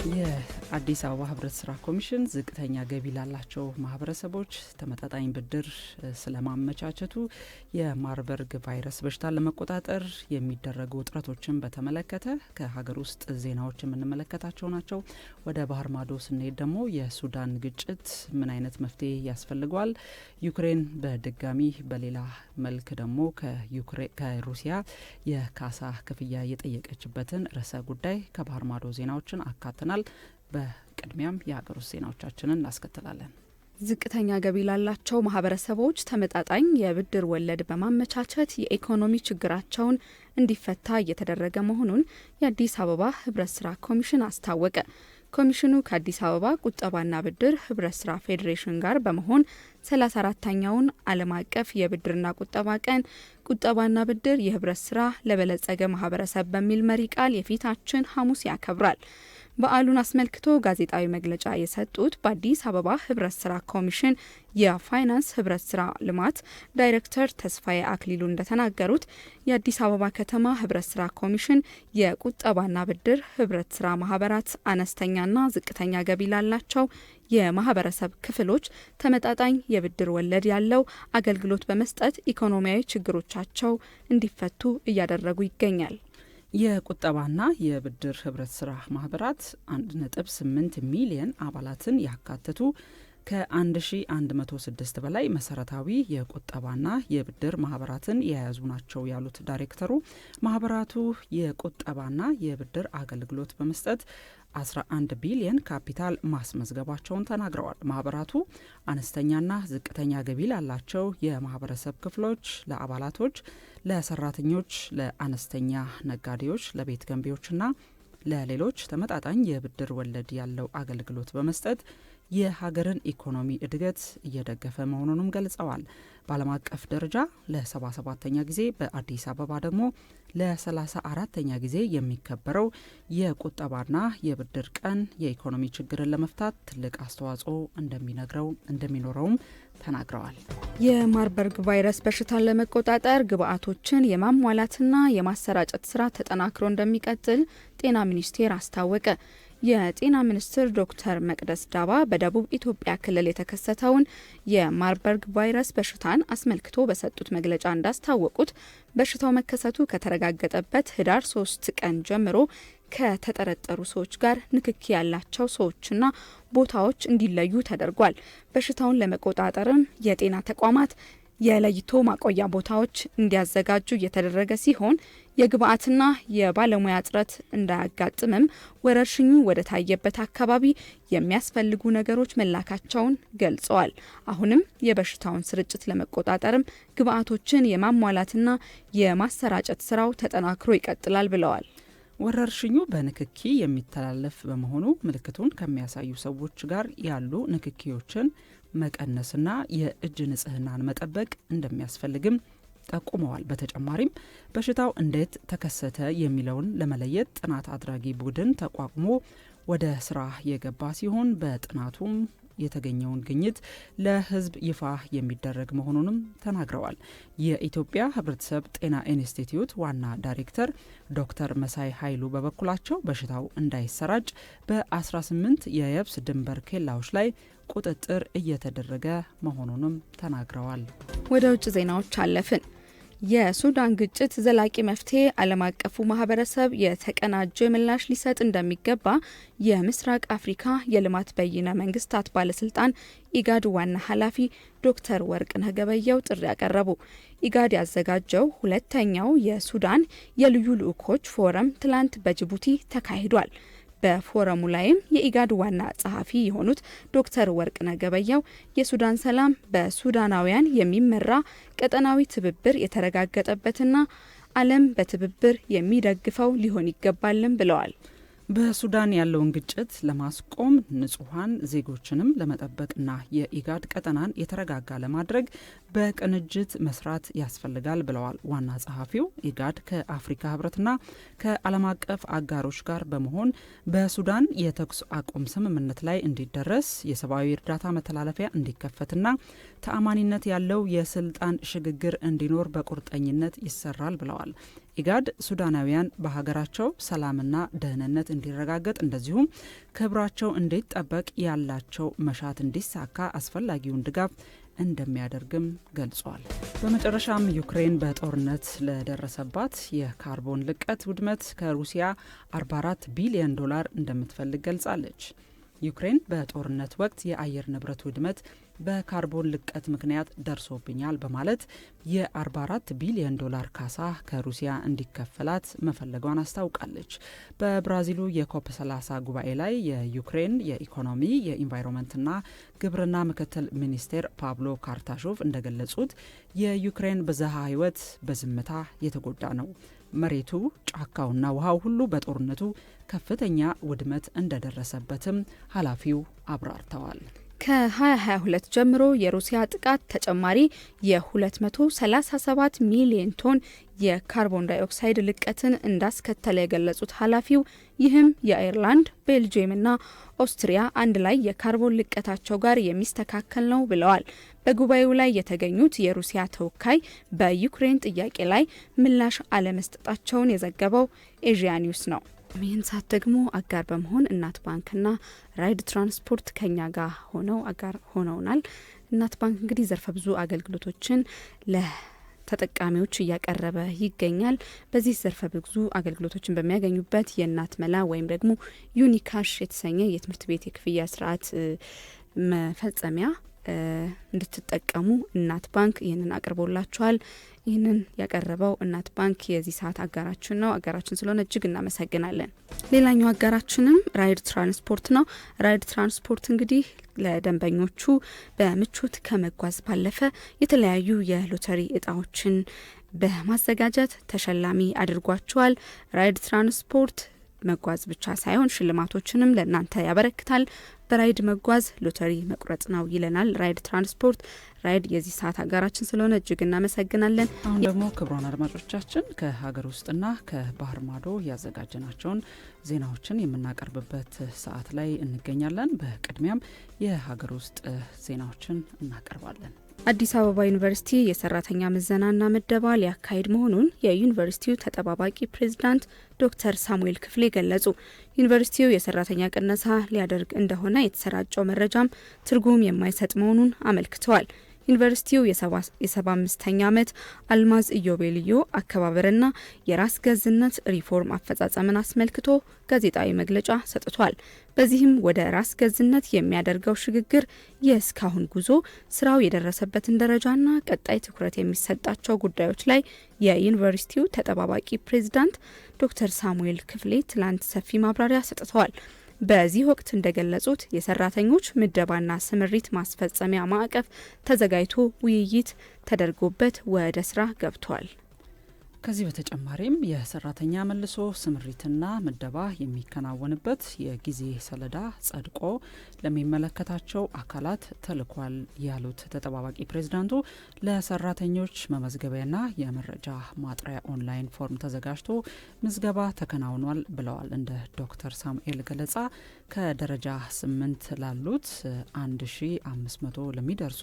የአዲስ አበባ ህብረት ስራ ኮሚሽን ዝቅተኛ ገቢ ላላቸው ማህበረሰቦች ተመጣጣኝ ብድር ስለማመቻቸቱ፣ የማርበርግ ቫይረስ በሽታን ለመቆጣጠር የሚደረጉ ጥረቶችን በተመለከተ ከሀገር ውስጥ ዜናዎች የምንመለከታቸው ናቸው። ወደ ባህር ማዶ ስንሄድ ደግሞ የሱዳን ግጭት ምን አይነት መፍትሄ ያስፈልገዋል? ዩክሬን በድጋሚ በሌላ መልክ ደግሞ ከሩሲያ የካሳ ክፍያ የጠየቀችበትን ርዕሰ ጉዳይ ከባህር ማዶ ዜናዎችን አካተናል። በቅድሚያም የሀገር ውስጥ ዜናዎቻችንን እናስከትላለን። ዝቅተኛ ገቢ ላላቸው ማህበረሰቦች ተመጣጣኝ የብድር ወለድ በማመቻቸት የኢኮኖሚ ችግራቸውን እንዲፈታ እየተደረገ መሆኑን የአዲስ አበባ ህብረት ስራ ኮሚሽን አስታወቀ። ኮሚሽኑ ከአዲስ አበባ ቁጠባና ብድር ህብረት ስራ ፌዴሬሽን ጋር በመሆን 34ኛውን ዓለም አቀፍ የብድርና ቁጠባ ቀን ቁጠባና ብድር የህብረት ስራ ለበለጸገ ማህበረሰብ በሚል መሪ ቃል የፊታችን ሐሙስ ያከብራል። በዓሉን አስመልክቶ ጋዜጣዊ መግለጫ የሰጡት በአዲስ አበባ ህብረት ስራ ኮሚሽን የፋይናንስ ህብረት ስራ ልማት ዳይሬክተር ተስፋዬ አክሊሉ እንደተናገሩት የአዲስ አበባ ከተማ ህብረት ስራ ኮሚሽን የቁጠባና ብድር ህብረት ስራ ማህበራት አነስተኛና ዝቅተኛ ገቢ ላላቸው የማህበረሰብ ክፍሎች ተመጣጣኝ የብድር ወለድ ያለው አገልግሎት በመስጠት ኢኮኖሚያዊ ችግሮቻቸው እንዲፈቱ እያደረጉ ይገኛል። የቁጠባና የብድር ህብረት ስራ ማህበራት 1.8 ሚሊዮን አባላትን ያካተቱ ከ1106 በላይ መሰረታዊ የቁጠባና የብድር ማህበራትን የያዙ ናቸው ያሉት ዳይሬክተሩ ማህበራቱ የቁጠባና የብድር አገልግሎት በመስጠት 11 ቢሊዮን ካፒታል ማስመዝገባቸውን ተናግረዋል። ማህበራቱ አነስተኛና ዝቅተኛ ገቢ ላላቸው የማህበረሰብ ክፍሎች፣ ለአባላቶች፣ ለሰራተኞች፣ ለአነስተኛ ነጋዴዎች፣ ለቤት ገንቢዎችና ለሌሎች ተመጣጣኝ የብድር ወለድ ያለው አገልግሎት በመስጠት የሀገርን ኢኮኖሚ እድገት እየደገፈ መሆኑንም ገልጸዋል። በዓለም አቀፍ ደረጃ ለ77ኛ ጊዜ በአዲስ አበባ ደግሞ ለ34ኛ ጊዜ የሚከበረው የቁጠባና የብድር ቀን የኢኮኖሚ ችግርን ለመፍታት ትልቅ አስተዋጽኦ እንደሚኖረውም ተናግረዋል። የማርበርግ ቫይረስ በሽታን ለመቆጣጠር ግብዓቶችን የማሟላትና የማሰራጨት ስራ ተጠናክሮ እንደሚቀጥል ጤና ሚኒስቴር አስታወቀ። የጤና ሚኒስትር ዶክተር መቅደስ ዳባ በደቡብ ኢትዮጵያ ክልል የተከሰተውን የማርበርግ ቫይረስ በሽታን አስመልክቶ በሰጡት መግለጫ እንዳስታወቁት በሽታው መከሰቱ ከተረጋገጠበት ህዳር 3 ቀን ጀምሮ ከተጠረጠሩ ሰዎች ጋር ንክኪ ያላቸው ሰዎችና ቦታዎች እንዲለዩ ተደርጓል። በሽታውን ለመቆጣጠርም የጤና ተቋማት የለይቶ ማቆያ ቦታዎች እንዲያዘጋጁ እየተደረገ ሲሆን የግብዓትና የባለሙያ እጥረት እንዳያጋጥምም ወረርሽኙ ወደ ታየበት አካባቢ የሚያስፈልጉ ነገሮች መላካቸውን ገልጸዋል። አሁንም የበሽታውን ስርጭት ለመቆጣጠርም ግብዓቶችን የማሟላትና የማሰራጨት ስራው ተጠናክሮ ይቀጥላል ብለዋል። ወረርሽኙ በንክኪ የሚተላለፍ በመሆኑ ምልክቱን ከሚያሳዩ ሰዎች ጋር ያሉ ንክኪዎችን መቀነስና የእጅ ንጽህናን መጠበቅ እንደሚያስፈልግም ጠቁመዋል። በተጨማሪም በሽታው እንዴት ተከሰተ የሚለውን ለመለየት ጥናት አድራጊ ቡድን ተቋቁሞ ወደ ስራ የገባ ሲሆን በጥናቱም የተገኘውን ግኝት ለሕዝብ ይፋ የሚደረግ መሆኑንም ተናግረዋል። የኢትዮጵያ ሕብረተሰብ ጤና ኢንስቲትዩት ዋና ዳይሬክተር ዶክተር መሳይ ኃይሉ በበኩላቸው በሽታው እንዳይሰራጭ በ18 የየብስ ድንበር ኬላዎች ላይ ቁጥጥር እየተደረገ መሆኑንም ተናግረዋል። ወደ ውጭ ዜናዎች አለፍን። የሱዳን ግጭት ዘላቂ መፍትሄ ዓለም አቀፉ ማህበረሰብ የተቀናጀ ምላሽ ሊሰጥ እንደሚገባ የምስራቅ አፍሪካ የልማት በይነ መንግስታት ባለስልጣን ኢጋድ ዋና ኃላፊ ዶክተር ወርቅነህ ገበየሁ ጥሪ ያቀረቡ። ኢጋድ ያዘጋጀው ሁለተኛው የሱዳን የልዩ ልዑኮች ፎረም ትላንት በጅቡቲ ተካሂዷል። በፎረሙ ላይም የኢጋድ ዋና ጸሐፊ የሆኑት ዶክተር ወርቅነህ ገበየሁ የሱዳን ሰላም በሱዳናውያን የሚመራ ቀጠናዊ ትብብር የተረጋገጠበትና ዓለም በትብብር የሚደግፈው ሊሆን ይገባልም ብለዋል። በሱዳን ያለውን ግጭት ለማስቆም ንጹሐን ዜጎችንም ለመጠበቅና የኢጋድ ቀጠናን የተረጋጋ ለማድረግ በቅንጅት መስራት ያስፈልጋል ብለዋል ዋና ጸሐፊው። ኢጋድ ከአፍሪካ ህብረትና ከዓለም አቀፍ አጋሮች ጋር በመሆን በሱዳን የተኩስ አቁም ስምምነት ላይ እንዲደረስ፣ የሰብአዊ እርዳታ መተላለፊያ እንዲከፈትና ተአማኒነት ያለው የስልጣን ሽግግር እንዲኖር በቁርጠኝነት ይሰራል ብለዋል። ኢጋድ ሱዳናውያን በሀገራቸው ሰላምና ደህንነት እንዲረጋገጥ እንደዚሁም ክብራቸው እንዲጠበቅ ያላቸው መሻት እንዲሳካ አስፈላጊውን ድጋፍ እንደሚያደርግም ገልጿል። በመጨረሻም ዩክሬን በጦርነት ለደረሰባት የካርቦን ልቀት ውድመት ከሩሲያ 44 ቢሊዮን ዶላር እንደምትፈልግ ገልጻለች። ዩክሬን በጦርነት ወቅት የአየር ንብረት ውድመት በካርቦን ልቀት ምክንያት ደርሶብኛል በማለት የ44 ቢሊዮን ዶላር ካሳ ከሩሲያ እንዲከፈላት መፈለጓን አስታውቃለች። በብራዚሉ የኮፕ 30 ጉባኤ ላይ የዩክሬን የኢኮኖሚ የኢንቫይሮንመንትና ግብርና ምክትል ሚኒስቴር ፓብሎ ካርታሾቭ እንደገለጹት የዩክሬን ብዝሃ ሕይወት በዝምታ የተጎዳ ነው። መሬቱ፣ ጫካውና ውሃው ሁሉ በጦርነቱ ከፍተኛ ውድመት እንደደረሰበትም ኃላፊው አብራርተዋል። ከ2022 ጀምሮ የሩሲያ ጥቃት ተጨማሪ የ237 ሚሊዮን ቶን የካርቦን ዳይኦክሳይድ ልቀትን እንዳስከተለ የገለጹት ኃላፊው ይህም የአየርላንድ፣ ቤልጅየምና ኦስትሪያ አንድ ላይ የካርቦን ልቀታቸው ጋር የሚስተካከል ነው ብለዋል። በጉባኤው ላይ የተገኙት የሩሲያ ተወካይ በዩክሬን ጥያቄ ላይ ምላሽ አለመስጠታቸውን የዘገበው ኤዥያ ኒውስ ነው። ይህን ሰዓት ደግሞ አጋር በመሆን እናት ባንክና ራይድ ትራንስፖርት ከኛ ጋር ሆነው አጋር ሆነውናል። እናት ባንክ እንግዲህ ዘርፈ ብዙ አገልግሎቶችን ለተጠቃሚዎች እያቀረበ ይገኛል። በዚህ ዘርፈ ብዙ አገልግሎቶችን በሚያገኙበት የእናት መላ ወይም ደግሞ ዩኒካሽ የተሰኘ የትምህርት ቤት የክፍያ ስርዓት መፈጸሚያ እንድትጠቀሙ እናት ባንክ ይህንን አቅርቦላችኋል። ይህንን ያቀረበው እናት ባንክ የዚህ ሰዓት አጋራችን ነው። አጋራችን ስለሆነ እጅግ እናመሰግናለን። ሌላኛው አጋራችንም ራይድ ትራንስፖርት ነው። ራይድ ትራንስፖርት እንግዲህ ለደንበኞቹ በምቾት ከመጓዝ ባለፈ የተለያዩ የሎተሪ እጣዎችን በማዘጋጀት ተሸላሚ አድርጓቸዋል። ራይድ ትራንስፖርት መጓዝ ብቻ ሳይሆን ሽልማቶችንም ለእናንተ ያበረክታል። በራይድ መጓዝ ሎተሪ መቁረጥ ነው ይለናል ራይድ ትራንስፖርት። ራይድ የዚህ ሰዓት አጋራችን ስለሆነ እጅግ እናመሰግናለን። አሁን ደግሞ ክቡራን አድማጮቻችን ከሀገር ውስጥና ከባህር ማዶ ያዘጋጀናቸውን ዜናዎችን የምናቀርብበት ሰዓት ላይ እንገኛለን። በቅድሚያም የሀገር ውስጥ ዜናዎችን እናቀርባለን። አዲስ አበባ ዩኒቨርሲቲ የሰራተኛ ምዘናና ምደባ ሊያካሂድ መሆኑን የዩኒቨርሲቲው ተጠባባቂ ፕሬዝዳንት ዶክተር ሳሙኤል ክፍሌ ገለጹ። ዩኒቨርሲቲው የሰራተኛ ቅነሳ ሊያደርግ እንደሆነ የተሰራጨው መረጃም ትርጉም የማይሰጥ መሆኑን አመልክተዋል። ዩኒቨርሲቲው የ75ኛ ዓመት አልማዝ ኢዮቤልዩ አከባበርና የራስ ገዝነት ሪፎርም አፈጻጸምን አስመልክቶ ጋዜጣዊ መግለጫ ሰጥቷል። በዚህም ወደ ራስ ገዝነት የሚያደርገው ሽግግር የእስካሁን ጉዞ ስራው የደረሰበትን ደረጃና ቀጣይ ትኩረት የሚሰጣቸው ጉዳዮች ላይ የዩኒቨርሲቲው ተጠባባቂ ፕሬዝዳንት ዶክተር ሳሙኤል ክፍሌ ትላንት ሰፊ ማብራሪያ ሰጥተዋል። በዚህ ወቅት እንደገለጹት የሰራተኞች ምደባና ስምሪት ማስፈጸሚያ ማዕቀፍ ተዘጋጅቶ ውይይት ተደርጎበት ወደ ስራ ገብቷል። ከዚህ በተጨማሪም የሰራተኛ መልሶ ስምሪትና ምደባ የሚከናወንበት የጊዜ ሰሌዳ ጸድቆ ለሚመለከታቸው አካላት ተልኳል ያሉት ተጠባባቂ ፕሬዝዳንቱ ለሰራተኞች መመዝገቢያና የመረጃ ማጥሪያ ኦንላይን ፎርም ተዘጋጅቶ ምዝገባ ተከናውኗል ብለዋል። እንደ ዶክተር ሳሙኤል ገለጻ ከደረጃ 8 ላሉት 1500 ለሚደርሱ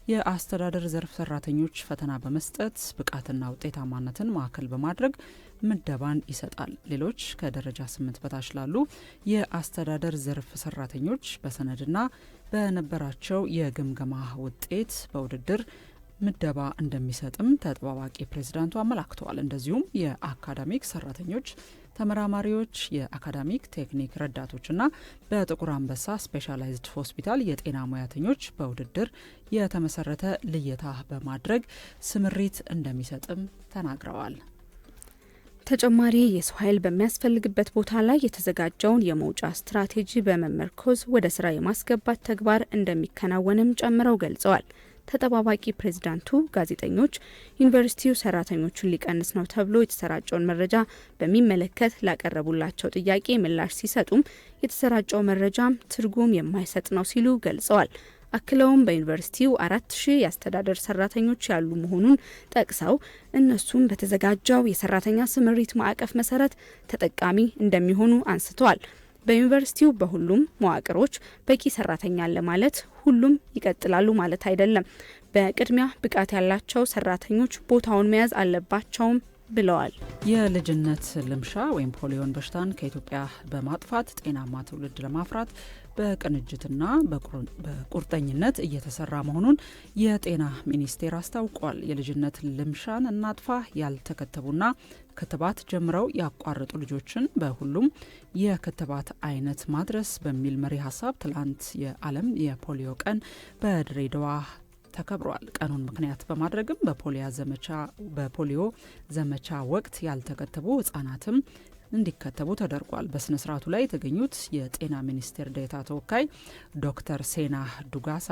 የአስተዳደር ዘርፍ ሰራተኞች ፈተና በመስጠት ብቃትና ውጤታማነትን ማዕከል በማድረግ ምደባን ይሰጣል። ሌሎች ከደረጃ 8 በታች ላሉ የአስተዳደር ዘርፍ ሰራተኞች በሰነድና በነበራቸው የግምገማ ውጤት በውድድር ምደባ እንደሚሰጥም ተጠባባቂ ፕሬዝዳንቱ አመላክተዋል። እንደዚሁም የአካዳሚክ ሰራተኞች፣ ተመራማሪዎች፣ የአካዳሚክ ቴክኒክ ረዳቶችና በጥቁር አንበሳ ስፔሻላይዝድ ሆስፒታል የጤና ሙያተኞች በውድድር የተመሰረተ ልየታ በማድረግ ስምሪት እንደሚሰጥም ተናግረዋል። ተጨማሪ የሰው ኃይል በሚያስፈልግበት ቦታ ላይ የተዘጋጀውን የመውጫ ስትራቴጂ በመመርኮዝ ወደ ስራ የማስገባት ተግባር እንደሚከናወንም ጨምረው ገልጸዋል። ተጠባባቂ ፕሬዝዳንቱ ጋዜጠኞች ዩኒቨርሲቲው ሰራተኞቹን ሊቀንስ ነው ተብሎ የተሰራጨውን መረጃ በሚመለከት ላቀረቡላቸው ጥያቄ ምላሽ ሲሰጡም የተሰራጨው መረጃም ትርጉም የማይሰጥ ነው ሲሉ ገልጸዋል። አክለውም በዩኒቨርሲቲው 4000 የአስተዳደር ሰራተኞች ያሉ መሆኑን ጠቅሰው እነሱም በተዘጋጀው የሰራተኛ ስምሪት ማዕቀፍ መሰረት ተጠቃሚ እንደሚሆኑ አንስተዋል። በዩኒቨርሲቲው በሁሉም መዋቅሮች በቂ ሰራተኛ አለ ማለት ሁሉም ይቀጥላሉ ማለት አይደለም። በቅድሚያ ብቃት ያላቸው ሰራተኞች ቦታውን መያዝ አለባቸውም ብለዋል። የልጅነት ልምሻ ወይም ፖሊዮን በሽታን ከኢትዮጵያ በማጥፋት ጤናማ ትውልድ ለማፍራት በቅንጅትና በቁርጠኝነት እየተሰራ መሆኑን የጤና ሚኒስቴር አስታውቋል። የልጅነት ልምሻን እናጥፋ፣ ያልተከተቡና ክትባት ጀምረው ያቋረጡ ልጆችን በሁሉም የክትባት አይነት ማድረስ በሚል መሪ ሀሳብ ትላንት የዓለም የፖሊዮ ቀን በድሬዳዋ ተከብሯል። ቀኑን ምክንያት በማድረግም በፖሊዮ ዘመቻ ወቅት ያልተከተቡ ህጻናትም እንዲከተቡ ተደርጓል። በስነ ስርዓቱ ላይ የተገኙት የጤና ሚኒስቴር ዴኤታ ተወካይ ዶክተር ሴና ዱጋሳ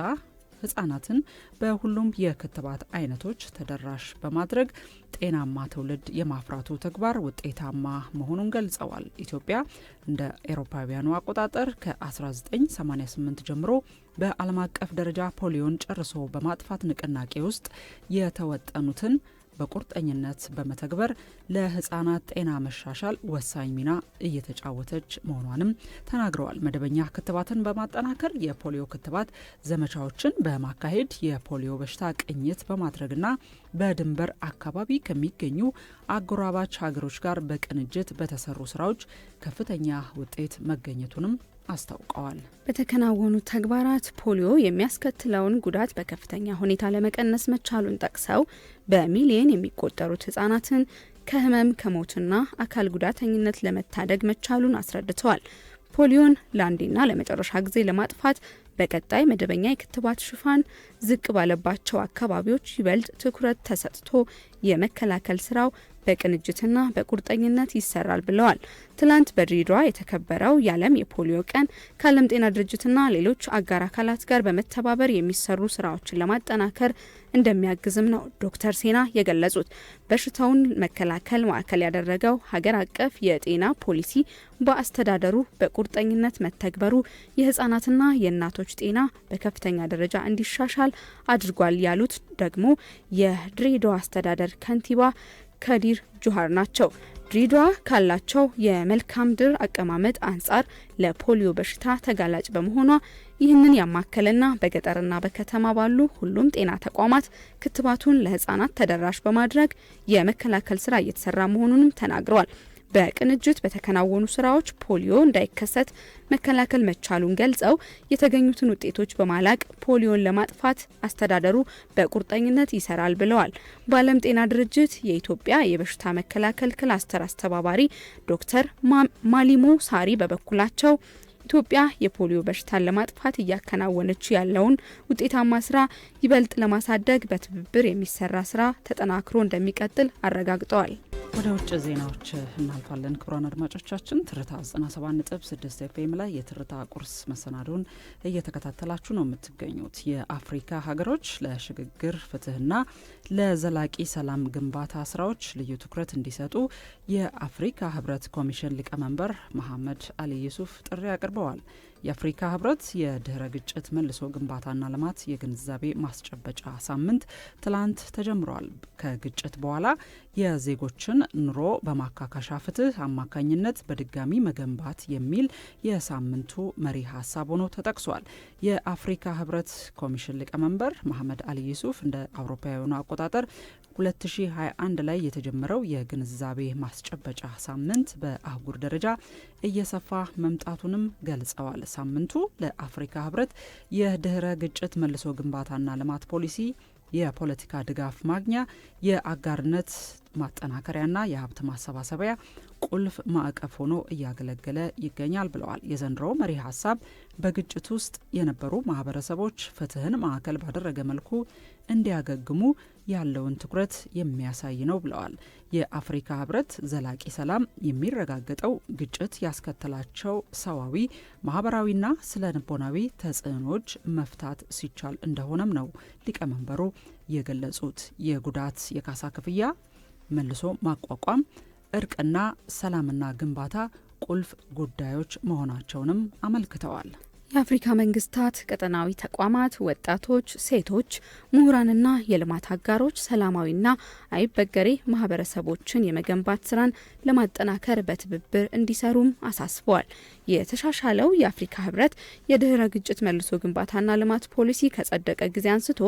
ህጻናትን በሁሉም የክትባት አይነቶች ተደራሽ በማድረግ ጤናማ ትውልድ የማፍራቱ ተግባር ውጤታማ መሆኑን ገልጸዋል። ኢትዮጵያ እንደ ኤሮፓውያኑ አቆጣጠር ከ1988 ጀምሮ በዓለም አቀፍ ደረጃ ፖሊዮን ጨርሶ በማጥፋት ንቅናቄ ውስጥ የተወጠኑትን በቁርጠኝነት በመተግበር ለህጻናት ጤና መሻሻል ወሳኝ ሚና እየተጫወተች መሆኗንም ተናግረዋል። መደበኛ ክትባትን በማጠናከር የፖሊዮ ክትባት ዘመቻዎችን በማካሄድ የፖሊዮ በሽታ ቅኝት በማድረግና በድንበር አካባቢ ከሚገኙ አጎራባች ሀገሮች ጋር በቅንጅት በተሰሩ ስራዎች ከፍተኛ ውጤት መገኘቱንም አስታውቀዋል። በተከናወኑ ተግባራት ፖሊዮ የሚያስከትለውን ጉዳት በከፍተኛ ሁኔታ ለመቀነስ መቻሉን ጠቅሰው በሚሊዮን የሚቆጠሩት ህጻናትን ከህመም ከሞትና አካል ጉዳተኝነት ለመታደግ መቻሉን አስረድተዋል። ፖሊዮን ለአንዴና ለመጨረሻ ጊዜ ለማጥፋት በቀጣይ መደበኛ የክትባት ሽፋን ዝቅ ባለባቸው አካባቢዎች ይበልጥ ትኩረት ተሰጥቶ የመከላከል ስራው በቅንጅትና በቁርጠኝነት ይሰራል ብለዋል። ትላንት በድሬዳዋ የተከበረው የዓለም የፖሊዮ ቀን ከዓለም ጤና ድርጅትና ሌሎች አጋር አካላት ጋር በመተባበር የሚሰሩ ስራዎችን ለማጠናከር እንደሚያግዝም ነው ዶክተር ሴና የገለጹት። በሽታውን መከላከል ማዕከል ያደረገው ሀገር አቀፍ የጤና ፖሊሲ በአስተዳደሩ በቁርጠኝነት መተግበሩ የህጻናትና የእናቶች ጤና በከፍተኛ ደረጃ እንዲሻሻል አድርጓል ያሉት ደግሞ የድሬዳዋ አስተዳደር ከንቲባ ከዲር ጁሃር ናቸው። ድሬዳዋ ካላቸው የመልክዓ ምድር አቀማመጥ አንጻር ለፖሊዮ በሽታ ተጋላጭ በመሆኗ ይህንን ያማከለና በገጠርና በከተማ ባሉ ሁሉም ጤና ተቋማት ክትባቱን ለህጻናት ተደራሽ በማድረግ የመከላከል ስራ እየተሰራ መሆኑንም ተናግረዋል። በቅንጅት በተከናወኑ ስራዎች ፖሊዮ እንዳይከሰት መከላከል መቻሉን ገልጸው የተገኙትን ውጤቶች በማላቅ ፖሊዮን ለማጥፋት አስተዳደሩ በቁርጠኝነት ይሰራል ብለዋል። በዓለም ጤና ድርጅት የኢትዮጵያ የበሽታ መከላከል ክላስተር አስተባባሪ ዶክተር ማሊሞ ሳሪ በበኩላቸው ኢትዮጵያ የፖሊዮ በሽታን ለማጥፋት እያከናወነች ያለውን ውጤታማ ስራ ይበልጥ ለማሳደግ በትብብር የሚሰራ ስራ ተጠናክሮ እንደሚቀጥል አረጋግጠዋል። ወደ ውጭ ዜናዎች እናልፋለን። ክቡራን አድማጮቻችን ትርታ 97.6 ኤፍኤም ላይ የትርታ ቁርስ መሰናዶን እየተከታተላችሁ ነው የምትገኙት። የአፍሪካ ሀገሮች ለሽግግር ፍትህና ለዘላቂ ሰላም ግንባታ ስራዎች ልዩ ትኩረት እንዲሰጡ የአፍሪካ ህብረት ኮሚሽን ሊቀመንበር መሐመድ አሊ ዩሱፍ ጥሪ አቅርበዋል። የአፍሪካ ህብረት የድህረ ግጭት መልሶ ግንባታና ልማት የግንዛቤ ማስጨበጫ ሳምንት ትላንት ተጀምሯል። ከግጭት በኋላ የዜጎችን ኑሮ በማካካሻ ፍትህ አማካኝነት በድጋሚ መገንባት የሚል የሳምንቱ መሪ ሀሳብ ሆኖ ተጠቅሷል። የአፍሪካ ህብረት ኮሚሽን ሊቀመንበር መሐመድ አሊ ዩሱፍ እንደ አውሮፓውያኑ አቆጣጠር 2021 ላይ የተጀመረው የግንዛቤ ማስጨበጫ ሳምንት በአህጉር ደረጃ እየሰፋ መምጣቱንም ገልጸዋል። ሳምንቱ ለአፍሪካ ህብረት የድህረ ግጭት መልሶ ግንባታና ልማት ፖሊሲ የፖለቲካ ድጋፍ ማግኛ የአጋርነት ማጠናከሪያና የሀብት ማሰባሰቢያ ቁልፍ ማዕቀፍ ሆኖ እያገለገለ ይገኛል ብለዋል። የዘንድሮው መሪ ሀሳብ በግጭት ውስጥ የነበሩ ማህበረሰቦች ፍትህን ማዕከል ባደረገ መልኩ እንዲያገግሙ ያለውን ትኩረት የሚያሳይ ነው ብለዋል። የአፍሪካ ህብረት ዘላቂ ሰላም የሚረጋገጠው ግጭት ያስከተላቸው ሰዋዊ፣ ማህበራዊና ስነ ልቦናዊ ተጽዕኖዎች መፍታት ሲቻል እንደሆነም ነው ሊቀመንበሩ የገለጹት። የጉዳት የካሳ ክፍያ፣ መልሶ ማቋቋም፣ እርቅና ሰላምና ግንባታ ቁልፍ ጉዳዮች መሆናቸውንም አመልክተዋል። የአፍሪካ መንግስታት፣ ቀጠናዊ ተቋማት፣ ወጣቶች፣ ሴቶች፣ ምሁራንና የልማት አጋሮች ሰላማዊና አይበገሬ ማህበረሰቦችን የመገንባት ስራን ለማጠናከር በትብብር እንዲሰሩም አሳስበዋል። የተሻሻለው የአፍሪካ ህብረት የድህረ ግጭት መልሶ ግንባታና ልማት ፖሊሲ ከጸደቀ ጊዜ አንስቶ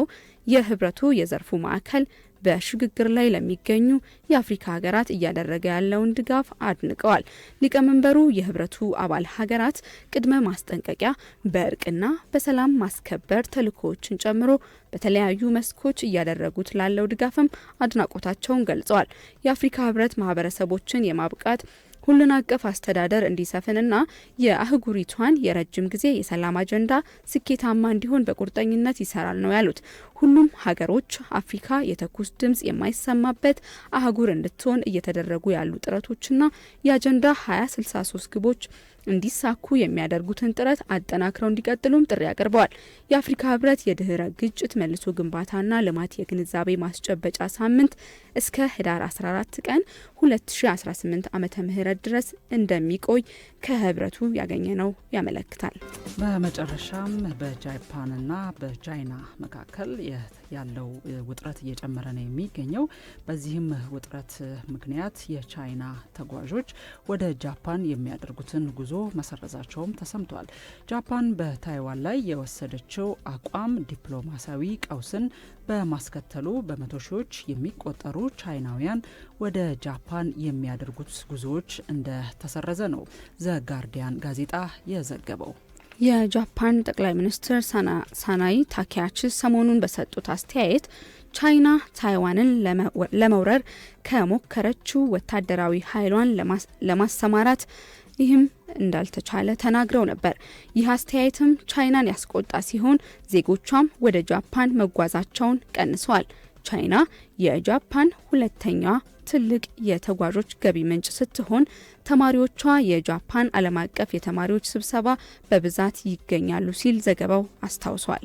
የህብረቱ የዘርፉ ማዕከል በሽግግር ላይ ለሚገኙ የአፍሪካ ሀገራት እያደረገ ያለውን ድጋፍ አድንቀዋል። ሊቀመንበሩ የህብረቱ አባል ሀገራት ቅድመ ማስጠንቀቂያ በእርቅና በሰላም ማስከበር ተልዕኮዎችን ጨምሮ በተለያዩ መስኮች እያደረጉት ላለው ድጋፍም አድናቆታቸውን ገልጸዋል። የአፍሪካ ህብረት ማህበረሰቦችን የማብቃት ሁሉን አቀፍ አስተዳደር እንዲሰፍንና የአህጉሪቷን የረጅም ጊዜ የሰላም አጀንዳ ስኬታማ እንዲሆን በቁርጠኝነት ይሰራል ነው ያሉት። ሁሉም ሀገሮች አፍሪካ የተኩስ ድምጽ የማይሰማበት አህጉር እንድትሆን እየተደረጉ ያሉ ጥረቶችና የአጀንዳ 2063 ግቦች እንዲሳኩ የሚያደርጉትን ጥረት አጠናክረው እንዲቀጥሉም ጥሪ አቅርበዋል። የአፍሪካ ህብረት የድህረ ግጭት መልሶ ግንባታና ልማት የግንዛቤ ማስጨበጫ ሳምንት እስከ ህዳር 14 ቀን 2018 ዓመተ ምህረት ድረስ እንደሚቆይ ከህብረቱ ያገኘነው ያመለክታል። በመጨረሻም በጃፓንና በቻይና መካከል ያለው ውጥረት እየጨመረ ነው የሚገኘው። በዚህም ውጥረት ምክንያት የቻይና ተጓዦች ወደ ጃፓን የሚያደርጉትን ጉዞ መሰረዛቸውም ተሰምቷል። ጃፓን በታይዋን ላይ የወሰደችው አቋም ዲፕሎማሲያዊ ቀውስን በማስከተሉ በመቶ ሺዎች የሚቆጠሩ ቻይናውያን ወደ ጃፓን የሚያደርጉት ጉዞዎች እንደተሰረዘ ነው ዘ ጋርዲያን ጋዜጣ የዘገበው። የጃፓን ጠቅላይ ሚኒስትር ሳናይ ታኬያቺ ሰሞኑን በሰጡት አስተያየት ቻይና ታይዋንን ለመውረር ከሞከረችው ወታደራዊ ኃይሏን ለማሰማራት ይህም እንዳልተቻለ ተናግረው ነበር። ይህ አስተያየትም ቻይናን ያስቆጣ ሲሆን ዜጎቿም ወደ ጃፓን መጓዛቸውን ቀንሰዋል። ቻይና የጃፓን ሁለተኛ ትልቅ የተጓዦች ገቢ ምንጭ ስትሆን ተማሪዎቿ የጃፓን ዓለም አቀፍ የተማሪዎች ስብሰባ በብዛት ይገኛሉ ሲል ዘገባው አስታውሷል።